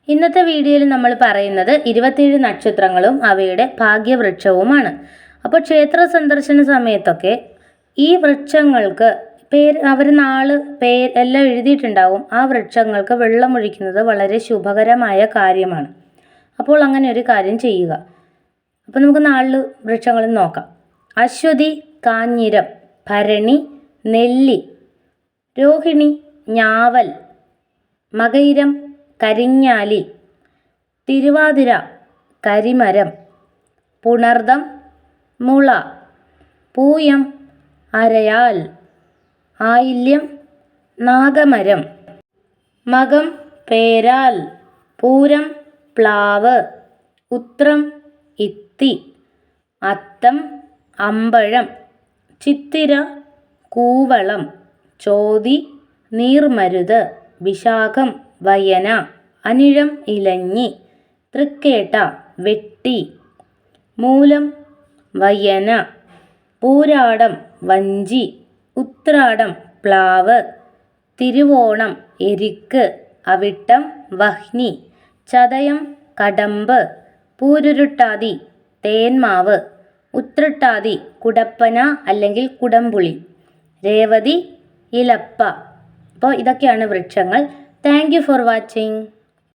ഇന്നത്തെ വീഡിയോയിൽ നമ്മൾ പറയുന്നത് 27 നക്ഷത്രങ്ങളും അവയുടെ ഭാഗ്യവൃക്ഷവുമാണ്. അപ്പോൾ ക്ഷേത്ര സന്ദർശന സമയത്തൊക്കെ ഈ വൃക്ഷങ്ങൾക്ക് അവർ എല്ലാം എഴുതിയിട്ടുണ്ടാവും. ആ വൃക്ഷങ്ങൾക്ക് വെള്ളമൊഴിക്കുന്നത് വളരെ ശുഭകരമായ കാര്യമാണ്. അപ്പോൾ അങ്ങനെ ഒരു കാര്യം ചെയ്യുക. അപ്പോൾ നമുക്ക് 4 വൃക്ഷങ്ങൾ നോക്കാം. അശ്വതി, കാഞ്ഞിരം, ഭരണി, നെല്ലി, രോഹിണി, ഞാവൽ, മകയിരം, കരിങ്ങാലി, തിരുവാതിര, കരിമരം, പുണർദം, മുള, പൂയം, അരയാൽ, ആയില്യം, നാഗമരം, മകം, പേരാൽ, പൂരം, പ്ലാവ്, ഉത്രം, ഇത്തി, അത്തം, അമ്പഴം, ചിത്തിര, കൂവളം, ചോതി, നീർമരുത്, വിശാഖം, വയന, അനിഴം, ഇലഞ്ഞി, തൃക്കേട്ട, വെട്ടി, മൂലം, വയന, പൂരാടം, വഞ്ചി, ഉത്രാടം, പ്ലാവ്, തിരുവോണം, എരിക്ക്, അവിട്ടം, വഹ്നി, ചതയം, കടമ്പ്, പൂരുരുട്ടാതി, തേന്മാവ്, ഉത്രട്ടാതി, കുടപ്പന അല്ലെങ്കിൽ കുടംപുളി, രേവതി, ഇലപ്പ. അപ്പോൾ ഇതൊക്കെയാണ് വൃക്ഷങ്ങൾ. Thank you for watching.